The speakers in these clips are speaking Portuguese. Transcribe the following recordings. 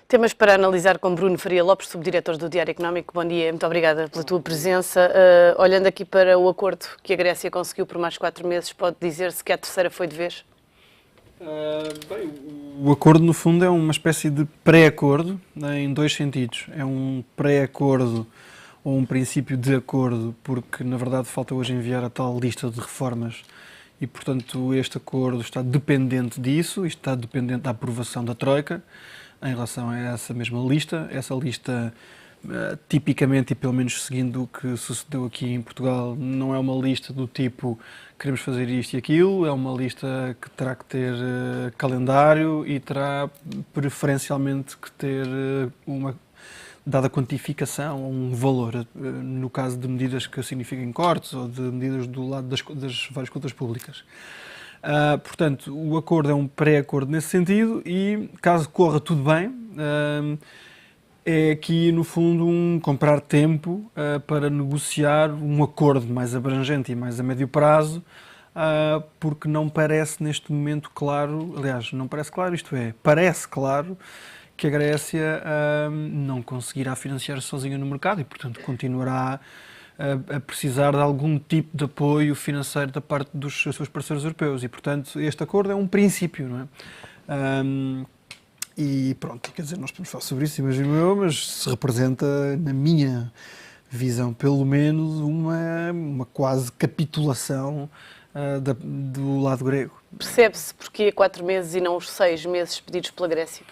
Temas para analisar com Bruno Faria Lopes, subdiretor do Diário Económico. Bom dia, muito obrigada pela tua presença. Olhando aqui para o acordo que a Grécia conseguiu por mais 4 meses, pode dizer-se que a terceira foi de vez? Bem, o acordo, no fundo, é uma espécie de pré-acordo, né, em dois sentidos. É um pré-acordo ou um princípio de acordo, porque, na verdade, falta hoje enviar a tal lista de reformas e, portanto, este acordo está dependente disso, isto está dependente da aprovação da Troika em relação a essa mesma lista. Essa lista, tipicamente, e pelo menos seguindo o que sucedeu aqui em Portugal, não é uma lista do tipo queremos fazer isto e aquilo, é uma lista que terá que ter calendário e terá preferencialmente que ter uma dada quantificação, um valor, no caso de medidas que signifiquem cortes ou de medidas do lado das várias contas públicas. Portanto, o acordo é um pré-acordo nesse sentido e, caso corra tudo bem, é aqui, no fundo, um comprar tempo para negociar um acordo mais abrangente e mais a médio prazo, porque não parece neste momento claro, aliás, não parece claro, isto é, parece claro que a Grécia não conseguirá financiar sozinha no mercado e, portanto, continuará a precisar de algum tipo de apoio financeiro da parte dos seus parceiros europeus e, portanto, este acordo é um princípio, não é? E pronto, quer dizer, nós podemos falar sobre isso, imagino eu, mas se representa, na minha visão, pelo menos, uma quase capitulação do lado grego. Percebe-se porque 4 meses e não os 6 meses pedidos pela Grécia?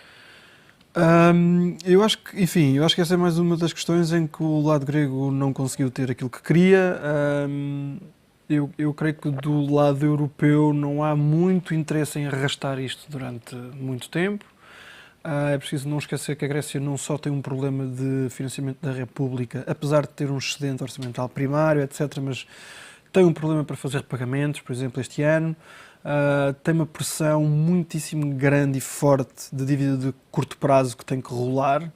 Eu acho que, enfim, eu acho que essa é mais uma das questões em que o lado grego não conseguiu ter aquilo que queria. Eu creio que do lado europeu não há muito interesse em arrastar isto durante muito tempo. É preciso não esquecer que a Grécia não só tem um problema de financiamento da República, apesar de ter um excedente orçamental primário, etc., mas tem um problema para fazer repagamentos, por exemplo, este ano. Tem uma pressão muitíssimo grande e forte de dívida de curto prazo que tem que rolar.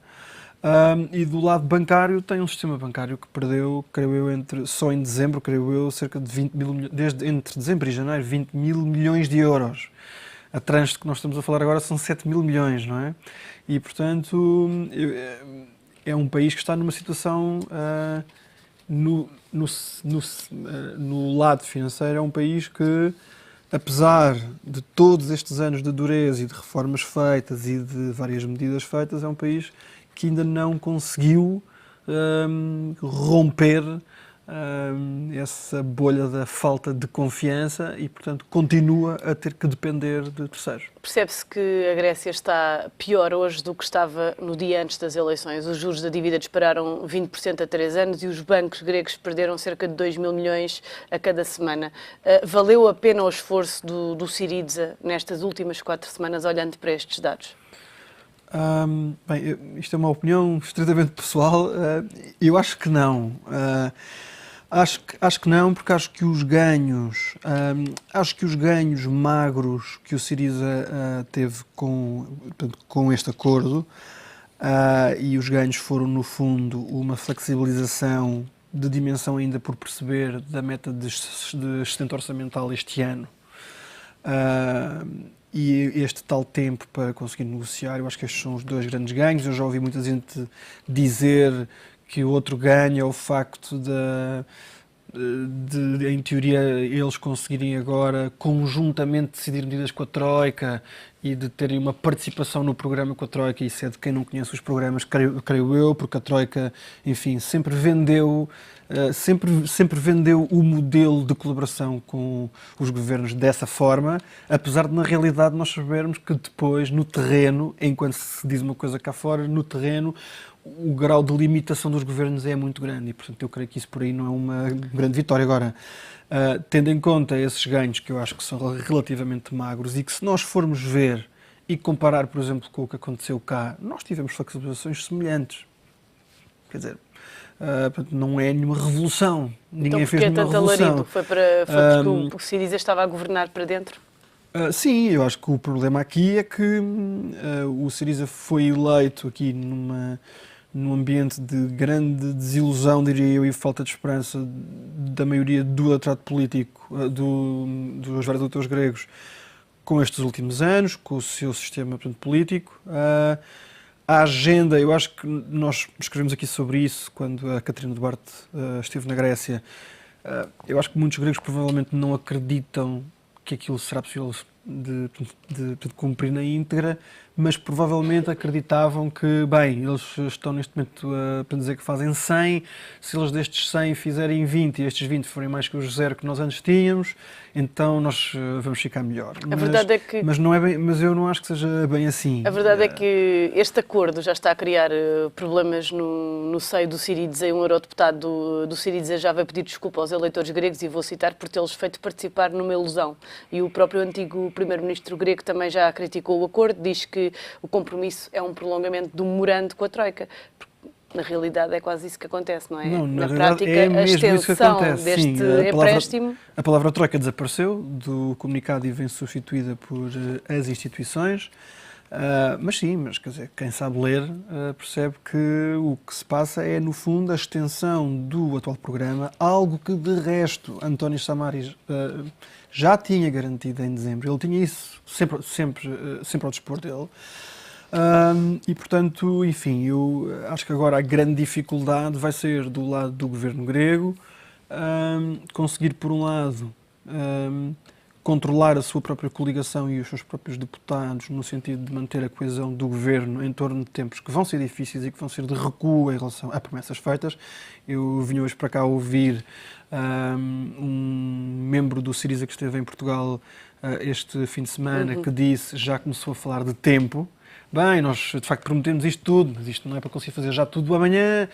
E do lado bancário tem um sistema bancário que perdeu, creio eu, só em dezembro, creio eu, cerca de 20 mil milhões, entre dezembro e janeiro, 20 mil milhões de euros. A tranche que nós estamos a falar agora são 7 mil milhões, não é? E, portanto, é um país que está numa situação, no lado financeiro, é um país que, apesar de todos estes anos de dureza e de reformas feitas e de várias medidas feitas, é um país que ainda não conseguiu romper essa bolha da falta de confiança e, portanto, continua a ter que depender de terceiros. Percebe-se que a Grécia está pior hoje do que estava no dia antes das eleições. Os juros da dívida dispararam 20% a 3 anos e os bancos gregos perderam cerca de 2 mil milhões a cada semana. Valeu a pena o esforço do Syriza nestas últimas 4 semanas, olhando para estes dados? Bem, isto é uma opinião estritamente pessoal. Eu acho que não. Acho que não, porque acho que os ganhos magros que o Syriza teve com este acordo, e os ganhos foram, no fundo, uma flexibilização de dimensão ainda por perceber da meta de excedente orçamental este ano, e este tal tempo para conseguir negociar. Eu acho que estes são os dois grandes ganhos. Eu já ouvi muita gente dizer que o outro ganho é o facto de, em teoria, eles conseguirem agora conjuntamente decidir medidas com a Troika e de terem uma participação no programa com a Troika. Isso é de quem não conhece os programas, creio eu, porque a Troika, enfim, sempre vendeu o modelo de colaboração com os governos dessa forma, apesar de, na realidade, nós sabermos que depois, no terreno, enquanto se diz uma coisa cá fora, no terreno, o grau de limitação dos governos é muito grande e, portanto, eu creio que isso por aí não é uma grande vitória. Agora, tendo em conta esses ganhos que eu acho que são relativamente magros e que, se nós formos ver e comparar, por exemplo, com o que aconteceu cá, nós tivemos flexibilizações semelhantes. Quer dizer, não é nenhuma revolução. Ninguém fez nenhuma revolução. Então, foi porque o Syriza estava a governar para dentro? Sim, eu acho que o problema aqui é que o Syriza foi eleito aqui num ambiente de grande desilusão, diria eu, e falta de esperança da maioria do eleitorado político, dos vários eleitores gregos, com estes últimos anos, com o seu sistema, portanto, político. A agenda, eu acho que nós escrevemos aqui sobre isso quando a Catarina Duarte esteve na Grécia. Eu acho que muitos gregos provavelmente não acreditam que aquilo será possível de cumprir na íntegra, mas provavelmente acreditavam que, bem, eles estão neste momento para dizer que fazem 100, se eles destes 100 fizerem 20 e estes 20 forem mais que os 0 que nós antes tínhamos, então nós vamos ficar melhor. A verdade é que... Mas, não é bem, mas eu não acho que seja bem assim. A verdade é que este acordo já está a criar problemas no seio do Syriza, e um eurodeputado do Syriza já vai pedir desculpa aos eleitores gregos, e vou citar, por tê-los feito participar numa ilusão. E o próprio antigo primeiro-ministro grego também já criticou o acordo, diz que o compromisso é um prolongamento do memorando com a Troika. Na realidade é quase isso que acontece, não é? Não, na prática, é a extensão deste sim, empréstimo... A palavra Troika desapareceu do comunicado e vem substituída por as instituições. Mas sim, mas quer dizer, quem sabe ler percebe que o que se passa é, no fundo, a extensão do atual programa, algo que, de resto, António Samaris já tinha garantido em dezembro. Ele tinha isso sempre ao dispor dele. E, portanto, enfim, eu acho que agora a grande dificuldade vai ser do lado do governo grego conseguir, por um lado, controlar a sua própria coligação e os seus próprios deputados no sentido de manter a coesão do governo em torno de tempos que vão ser difíceis e que vão ser de recuo em relação a promessas feitas. Eu vim hoje para cá ouvir um membro do Syriza que esteve em Portugal este fim de semana que disse, já começou a falar de tempo. Bem, nós de facto prometemos isto tudo, mas isto não é para conseguir fazer já tudo amanhã,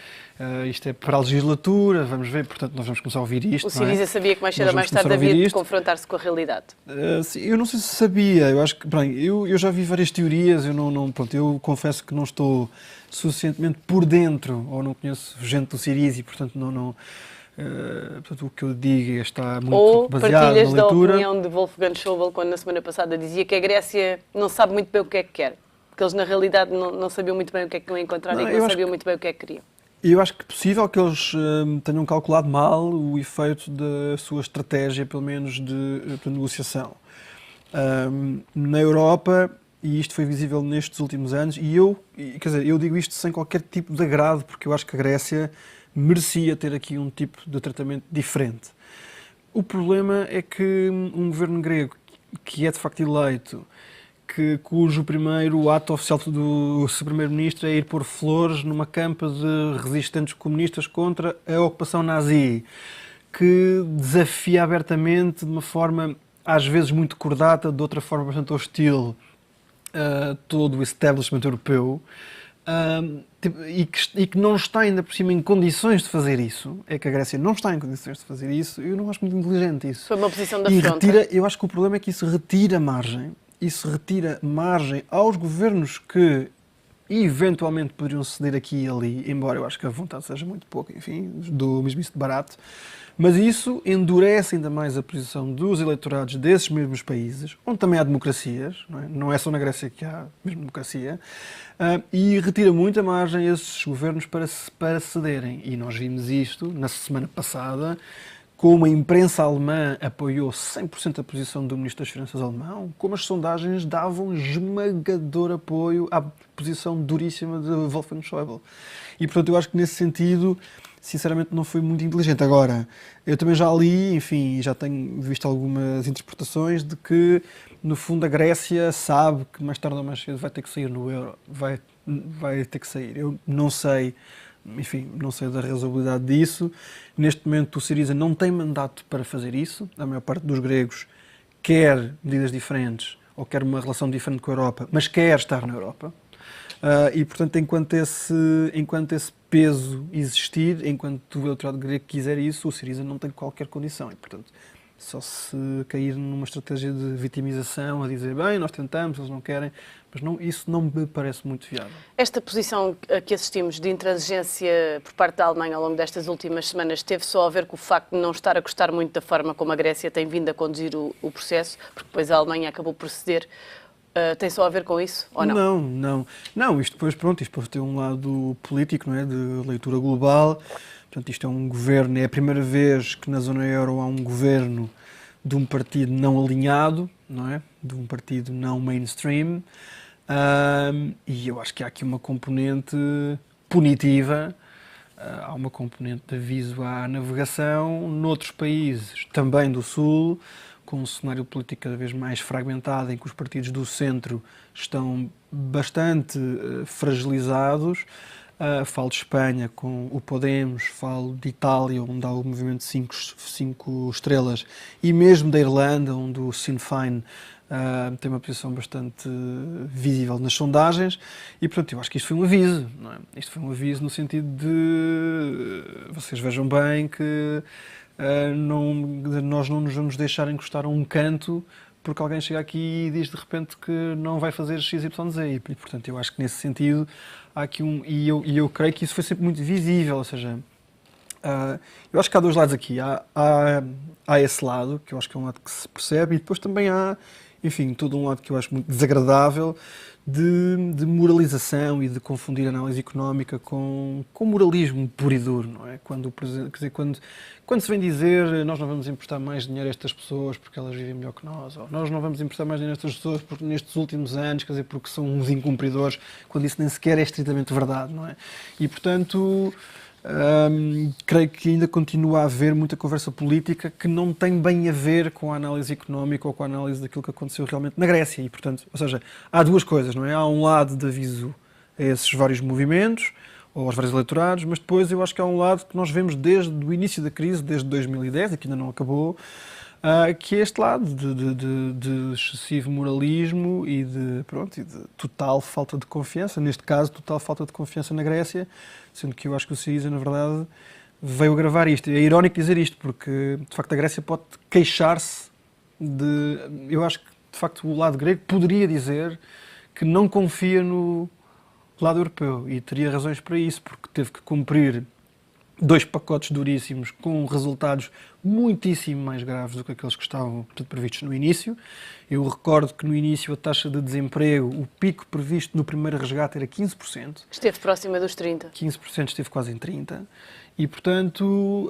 isto é para a legislatura, vamos ver, portanto nós vamos começar a ouvir isto. O Syriza sabia que mais cedo ou mais tarde havia de confrontar-se com a realidade. Eu não sei se sabia, eu acho que, bem, eu já vi várias teorias, eu confesso que não estou suficientemente por dentro, ou não conheço gente do Syriza e portanto portanto, o que eu digo está muito baseado na leitura. Ou partilhas da opinião de Wolfgang Schäuble, quando na semana passada dizia que a Grécia não sabe muito bem o que é que quer. Porque eles, na realidade, não sabiam muito bem o que é que iam encontrar e que não sabiam muito bem o que é que queriam. Eu acho que é possível que eles tenham calculado mal o efeito da sua estratégia, pelo menos de negociação. Na Europa, e isto foi visível nestes últimos anos, eu digo isto sem qualquer tipo de agrado, porque eu acho que a Grécia merecia ter aqui um tipo de tratamento diferente. O problema é que um governo grego, que é de facto eleito, cujo primeiro ato oficial do seu primeiro-ministro é ir pôr flores numa campa de resistentes comunistas contra a ocupação nazi, que desafia abertamente, de uma forma às vezes muito cordata, de outra forma bastante hostil, todo o establishment europeu, e que não está ainda por cima em condições de fazer isso. É que a Grécia não está em condições de fazer isso. Eu não acho muito inteligente isso. Foi uma posição da afronta. Eu acho que o problema é que isso retira margem. Isso retira margem aos governos que eventualmente poderiam ceder aqui e ali, embora eu acho que a vontade seja muito pouca, enfim, do mesmo isso de barato. Mas isso endurece ainda mais a posição dos eleitorados desses mesmos países, onde também há democracias, não é só na Grécia que há mesmo democracia, e retira muita margem a esses governos para cederem. E nós vimos isto na semana passada, como a imprensa alemã apoiou 100% a posição do Ministro das Finanças alemão, como as sondagens davam esmagador apoio à posição duríssima de Wolfgang Schäuble. E, portanto, eu acho que nesse sentido, sinceramente, não foi muito inteligente. Agora, eu também já li, enfim, já tenho visto algumas interpretações de que, no fundo, a Grécia sabe que mais tarde ou mais cedo vai ter que sair no euro. Vai ter que sair. Eu não sei... Enfim, não sei da razoabilidade disso. Neste momento o Syriza não tem mandato para fazer isso. A maior parte dos gregos quer medidas diferentes ou quer uma relação diferente com a Europa, mas quer estar na Europa. E, portanto, enquanto esse peso existir, enquanto o eleitorado grego quiser isso, o Syriza não tem qualquer condição. E, portanto, só se cair numa estratégia de vitimização, a dizer, bem, nós tentamos, eles não querem, mas isso não me parece muito viável. Esta posição a que assistimos de intransigência por parte da Alemanha ao longo destas últimas semanas teve só a ver com o facto de não estar a gostar muito da forma como a Grécia tem vindo a conduzir o processo, porque depois a Alemanha acabou por ceder. Tem só a ver com isso, ou não? Não, isto depois tem um lado político, não é, de leitura global. Portanto, isto é um governo, é a primeira vez que na zona euro há um governo de um partido não alinhado, não é? De um partido não mainstream. E eu acho que há aqui uma componente punitiva, há uma componente de aviso à navegação noutros países, também do Sul, com um cenário político cada vez mais fragmentado, em que os partidos do centro estão bastante fragilizados. Falo de Espanha com o Podemos, falo de Itália, onde há o movimento 5 estrelas, e mesmo da Irlanda, onde o Sinn Féin tem uma posição bastante visível nas sondagens, e portanto eu acho que isto foi um aviso, não é? Isto foi um aviso no sentido de vocês vejam bem que nós não nos vamos deixar encostar a um canto porque alguém chega aqui e diz de repente que não vai fazer XYZ. E portanto eu acho que nesse sentido há aqui e eu creio que isso foi sempre muito visível, ou seja, eu acho que há dois lados aqui. Há esse lado, que eu acho que é um lado que se percebe, e depois também há, enfim, todo um lado que eu acho muito desagradável de moralização e de confundir a análise económica com moralismo puro e duro, não é? Quando se vem dizer nós não vamos emprestar mais dinheiro a estas pessoas porque elas vivem melhor que nós, ou nós não vamos emprestar mais dinheiro a estas pessoas porque nestes últimos anos, quer dizer, porque são uns incumpridores, quando isso nem sequer é estritamente verdade, não é? E, portanto, creio que ainda continua a haver muita conversa política que não tem bem a ver com a análise económica ou com a análise daquilo que aconteceu realmente na Grécia. E, portanto, ou seja, há duas coisas, não é? Há um lado de aviso a esses vários movimentos, ou aos vários eleitorados, mas depois eu acho que há um lado que nós vemos desde o início da crise, desde 2010, e que ainda não acabou, que é este lado de excessivo moralismo e de total falta de confiança, neste caso, total falta de confiança na Grécia, sendo que eu acho que o Syriza, na verdade, veio agravar isto. É irónico dizer isto, porque, de facto, a Grécia pode queixar-se de... Eu acho que, de facto, o lado grego poderia dizer que não confia no lado europeu, e teria razões para isso, porque teve que cumprir 2 pacotes duríssimos com resultados muitíssimo mais graves do que aqueles que estavam previstos no início. Eu recordo que no início a taxa de desemprego, o pico previsto no primeiro resgate era 15%. Esteve próxima dos 30%. 15% esteve quase em 30%. E, portanto,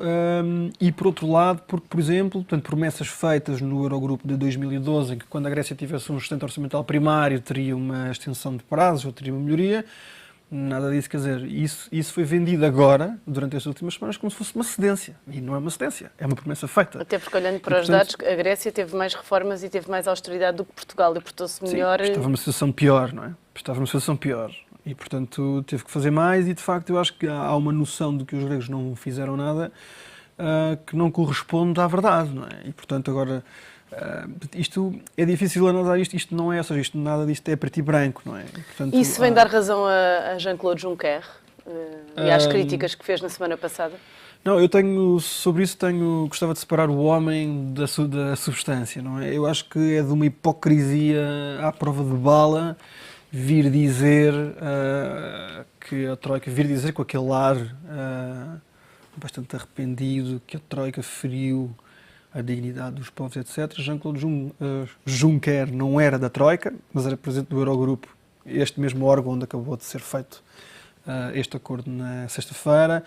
e por outro lado, porque, por exemplo, promessas feitas no Eurogrupo de 2012, em que quando a Grécia tivesse um excedente orçamental primário teria uma extensão de prazos ou teria uma melhoria, nada disso, quer dizer, isso foi vendido agora, durante estas últimas semanas, como se fosse uma cedência. E não é uma cedência, é uma promessa feita. Até porque, olhando para os dados, a Grécia teve mais reformas e teve mais austeridade do que Portugal e portou-se melhor. Sim, estava numa situação pior, não é? Estava numa situação pior. E, portanto, teve que fazer mais e, de facto, eu acho que há uma noção de que os gregos não fizeram nada que não corresponde à verdade, não é? E, portanto, agora... isto é difícil analisar isto não é, ou seja, nada disto é preto e branco, não é? E, portanto, isso vem dar razão a Jean-Claude Juncker e às críticas que fez na semana passada? Não, sobre isso gostava de separar o homem da substância, não é? Eu acho que é de uma hipocrisia à prova de bala vir dizer que a Troika, vir dizer com aquele ar bastante arrependido que a Troika feriu a dignidade dos povos, etc. Jean-Claude Juncker não era da Troika, mas era presidente do Eurogrupo, este mesmo órgão onde acabou de ser feito este acordo na sexta-feira.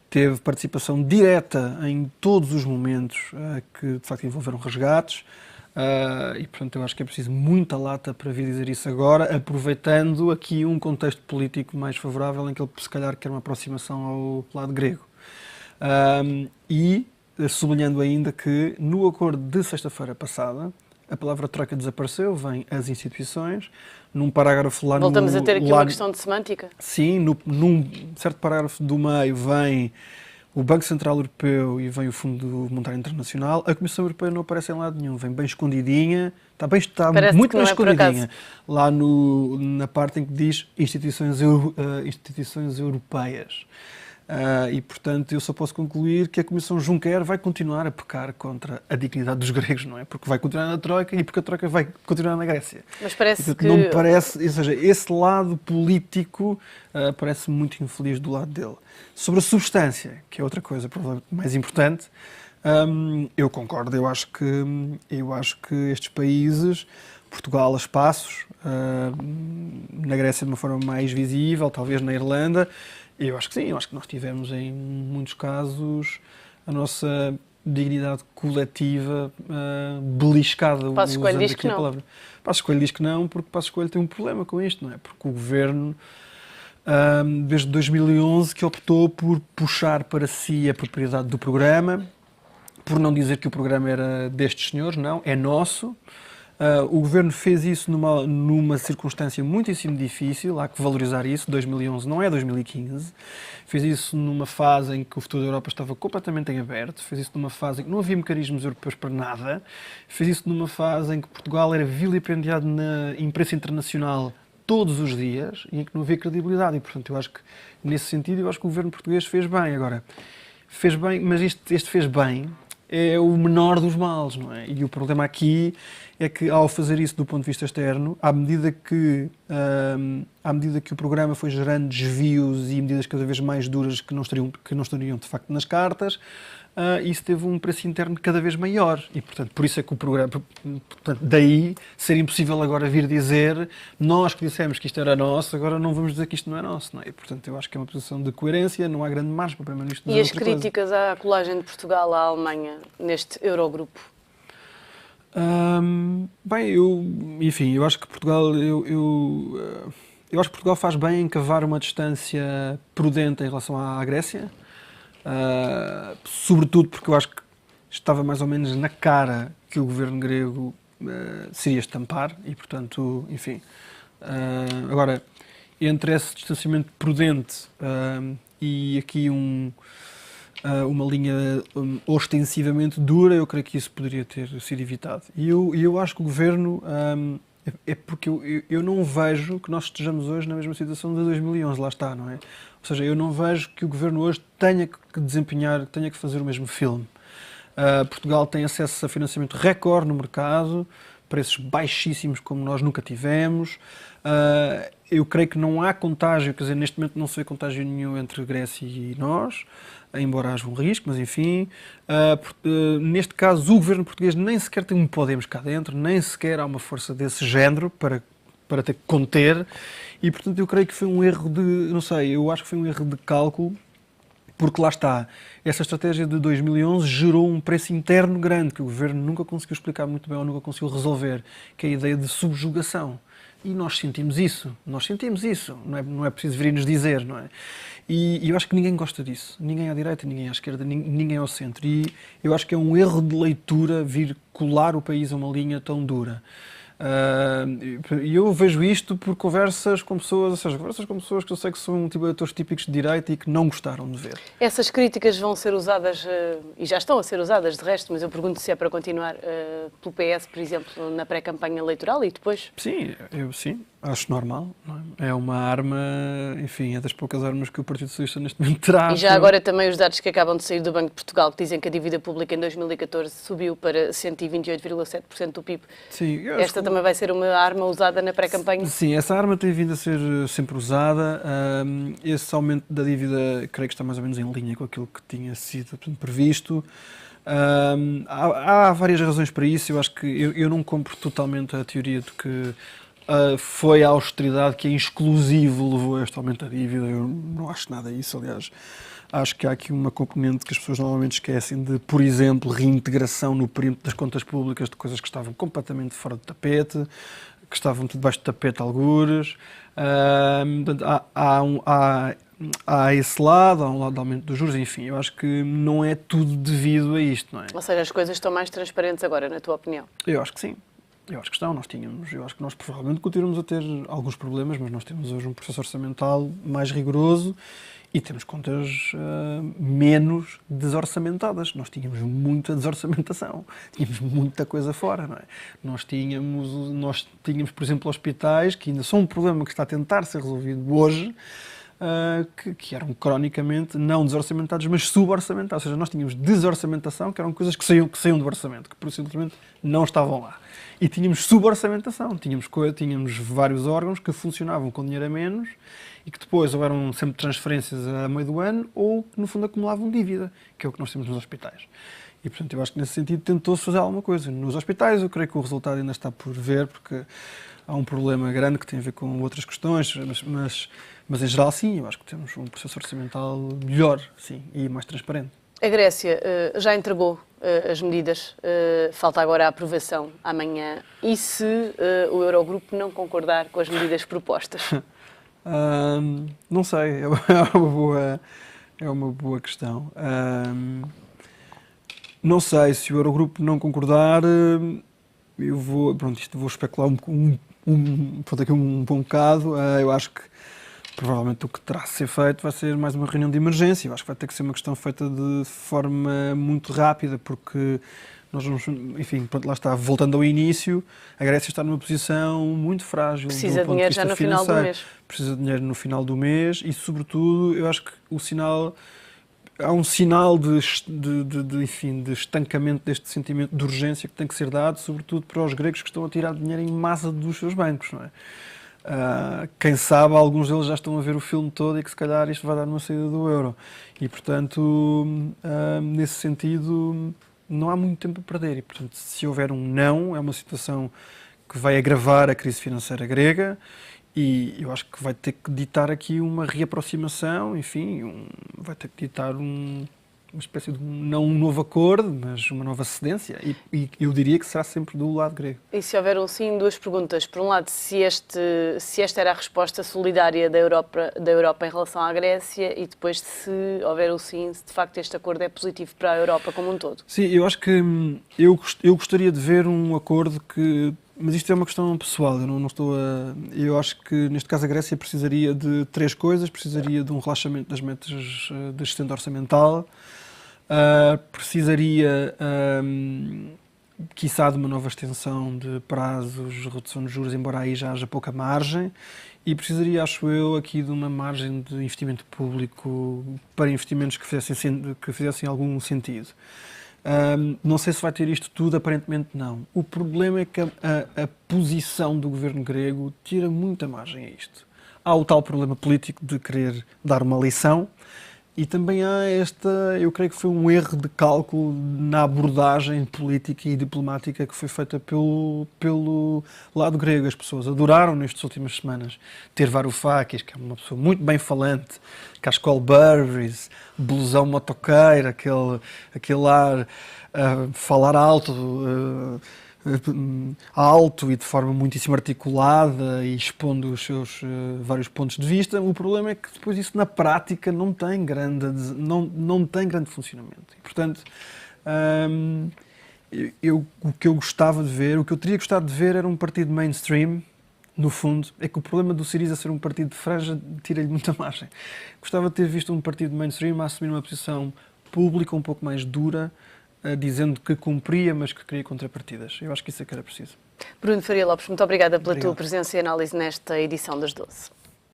Teve participação direta em todos os momentos que, de facto, envolveram resgates. E, portanto, eu acho que é preciso muita lata para vir dizer isso agora, aproveitando aqui um contexto político mais favorável em que ele, se calhar, quer uma aproximação ao lado grego. E sublinhando ainda que no acordo de sexta-feira passada a palavra troika desapareceu, vem as instituições, num parágrafo lá Voltamos a ter aqui uma questão de semântica? Sim, num certo parágrafo do meio vem o Banco Central Europeu e vem o Fundo Monetário Internacional. A Comissão Europeia não aparece em lado nenhum, vem bem escondidinha, está muito bem escondidinha, lá na parte em que diz instituições europeias. E, portanto, eu só posso concluir que a Comissão Juncker vai continuar a pecar contra a dignidade dos gregos, não é? Porque vai continuar na Troika e porque a Troika vai continuar na Grécia. Mas parece portanto, que... Não me parece, ou seja, esse lado político parece muito infeliz do lado dele. Sobre a substância, que é outra coisa provavelmente mais importante, eu concordo, eu acho que estes países, Portugal a espaços, na Grécia de uma forma mais visível, talvez na Irlanda, eu acho que sim, eu acho que nós tivemos em muitos casos a nossa dignidade coletiva beliscada. Passos Coelho usando diz aqui que a não. palavra. Passos Coelho diz que não, porque Passos Coelho tem um problema com isto, não é? Porque o governo, desde 2011, que optou por puxar para si a propriedade do programa, por não dizer que o programa era destes senhores, não, é nosso. O governo fez isso numa circunstância muitíssimo difícil, há que valorizar isso. 2011 não é 2015. Fez isso numa fase em que o futuro da Europa estava completamente em aberto. Fez isso numa fase em que não havia mecanismos europeus para nada. Fez isso numa fase em que Portugal era vilipendiado na imprensa internacional todos os dias e em que não havia credibilidade. E, portanto, eu acho que, nesse sentido, eu acho que o governo português fez bem. Agora, fez bem, mas este fez bem é o menor dos males, não é? E o problema aqui é que, ao fazer isso do ponto de vista externo, à medida que o programa foi gerando desvios e medidas cada vez mais duras que não estariam de facto nas cartas, isso teve um preço interno cada vez maior. E, portanto, por isso é que o programa... Portanto, daí ser impossível agora vir dizer nós que dissemos que isto era nosso, agora não vamos dizer que isto não é nosso, não é? E, portanto, eu acho que é uma posição de coerência, não há grande margem para o Primeiro-Ministro dizer E as outra coisa. críticas à colagem de Portugal à Alemanha neste Eurogrupo? Bem, eu acho que Portugal, eu acho que Portugal faz bem em cavar uma distância prudente em relação à Grécia, sobretudo porque eu acho que estava mais ou menos na cara que o governo grego se iria estampar e, portanto, enfim. Agora, entre esse distanciamento prudente e aqui uma linha ostensivamente dura, eu creio que isso poderia ter sido evitado. E eu acho que o governo, é porque eu não vejo que nós estejamos hoje na mesma situação de 2011, lá está, não é? Ou seja, eu não vejo que o governo hoje tenha que fazer o mesmo filme. Portugal tem acesso a financiamento recorde no mercado, preços baixíssimos como nós nunca tivemos. Eu creio que não há contágio, quer dizer, neste momento não se vê contágio nenhum entre Grécia e nós, embora haja um risco, mas enfim. Neste caso, o governo português nem sequer tem um Podemos cá dentro, nem sequer há uma força desse género para ter que conter. E, portanto, eu creio que foi um erro eu acho que foi um erro de cálculo, porque lá está, essa estratégia de 2011 gerou um preço interno grande que o governo nunca conseguiu explicar muito bem ou nunca conseguiu resolver, que é a ideia de subjugação. E nós sentimos isso, não é preciso vir-nos dizer, não é? E eu acho que ninguém gosta disso, ninguém à direita, ninguém à esquerda, ninguém ao centro. E eu acho que é um erro de leitura vir colar o país a uma linha tão dura. E eu vejo isto por conversas com pessoas, que eu sei que são atores típicos de direita e que não gostaram de ver. Essas críticas vão ser usadas, e já estão a ser usadas de resto, mas eu pergunto se é para continuar pelo PS, por exemplo, na pré-campanha eleitoral e depois? Sim, acho normal. Não é? É uma arma, enfim, é das poucas armas que o Partido Socialista neste momento terá. E já agora também os dados que acabam de sair do Banco de Portugal, que dizem que a dívida pública em 2014 subiu para 128,7% do PIB. Sim, Esta também vai ser uma arma usada na pré-campanha? Sim, essa arma tem vindo a ser sempre usada. Esse aumento da dívida, creio que está mais ou menos em linha com aquilo que tinha sido previsto. Há várias razões para isso. Eu acho que eu não compro totalmente a teoria de que foi a austeridade que em exclusivo levou a este aumento da dívida. Eu não acho nada disso, aliás. Acho que há aqui uma componente que as pessoas normalmente esquecem de, por exemplo, reintegração no perímetro das contas públicas de coisas que estavam completamente fora do tapete, que estavam debaixo do tapete algures. Portanto, há esse lado, há um lado de aumento dos juros, enfim, eu acho que não é tudo devido a isto, não é? Ou seja, as coisas estão mais transparentes agora, na tua opinião? Eu acho que sim. Eu acho que estão, eu acho que nós provavelmente continuamos a ter alguns problemas, mas nós temos hoje um processo orçamental mais rigoroso e temos contas menos desorçamentadas. Nós tínhamos muita desorçamentação, tínhamos muita coisa fora, não é? Nós tínhamos, por exemplo, hospitais que ainda são um problema que está a tentar ser resolvido hoje, que eram cronicamente não desorçamentados, mas suborçamentados. Ou seja, nós tínhamos desorçamentação, que eram coisas que saíam do orçamento, que por simplesmente não estavam lá. E tínhamos suborçamentação, tínhamos vários órgãos que funcionavam com dinheiro a menos e que depois ou eram sempre transferências a meio do ano ou que no fundo acumulavam dívida, que é o que nós temos nos hospitais. E portanto eu acho que nesse sentido tentou-se fazer alguma coisa. Nos hospitais eu creio que o resultado ainda está por ver, porque há um problema grande que tem a ver com outras questões, mas em geral sim, eu acho que temos um processo orçamental melhor, sim, e mais transparente. A Grécia já entregou as medidas, falta agora a aprovação amanhã. E se o Eurogrupo não concordar com as medidas propostas? Não sei, é uma boa questão. Não sei, se o Eurogrupo não concordar, eu vou especular aqui um bocado. Eu acho que provavelmente o que terá a ser feito vai ser mais uma reunião de emergência. Eu acho que vai ter que ser uma questão feita de forma muito rápida, porque nós vamos, enfim, lá está, voltando ao início, a Grécia está numa posição muito frágil. Precisa de dinheiro já no final do mês. Precisa de dinheiro no final do mês e, sobretudo, eu acho que há um sinal de estancamento deste sentimento de urgência que tem que ser dado, sobretudo para os gregos que estão a tirar dinheiro em massa dos seus bancos, não é? Quem sabe, alguns deles já estão a ver o filme todo e que se calhar isto vai dar uma saída do euro. E, portanto, nesse sentido, não há muito tempo a perder. E, portanto, se houver um não, é uma situação que vai agravar a crise financeira grega e eu acho que vai ter que ditar aqui uma reaproximação, enfim, vai ter que ditar uma espécie de, não um novo acordo, mas uma nova cedência, e eu diria que será sempre do lado grego. E se houver sim, duas perguntas. Por um lado, se esta era a resposta solidária da Europa em relação à Grécia, e depois, se houver sim, se de facto este acordo é positivo para a Europa como um todo. Sim, eu acho que eu gostaria de ver um acordo que... Mas isto é uma questão pessoal, eu acho que neste caso a Grécia precisaria de três coisas: precisaria de um relaxamento das metas da gestão orçamental, precisaria, quiçá, de uma nova extensão de prazos, redução de juros, embora aí já haja pouca margem, e precisaria, acho eu, aqui de uma margem de investimento público para investimentos que fizessem algum sentido. Não sei se vai ter isto tudo, aparentemente não. O problema é que a posição do governo grego tira muita margem a isto. Há o tal problema político de querer dar uma lição e também há eu creio que foi um erro de cálculo na abordagem política e diplomática que foi feita pelo lado grego. As pessoas adoraram nestas últimas semanas ter Varoufakis, que é uma pessoa muito bem falante, Cascol Burberrys, blusão motoqueiro, aquele ar, falar alto e de forma muitíssimo articulada e expondo os seus vários pontos de vista. O problema é que depois isso na prática não tem grande funcionamento. E, portanto, o que eu gostava de ver, o que eu teria gostado de ver era um partido mainstream. No fundo, é que o problema do Syriza ser um partido de franja tira-lhe muita margem. Gostava de ter visto um partido mainstream a assumir uma posição pública um pouco mais dura, dizendo que cumpria, mas que queria contrapartidas. Eu acho que isso é que era preciso. Bruno Faria Lopes, muito obrigada pela tua presença e análise nesta edição das 12.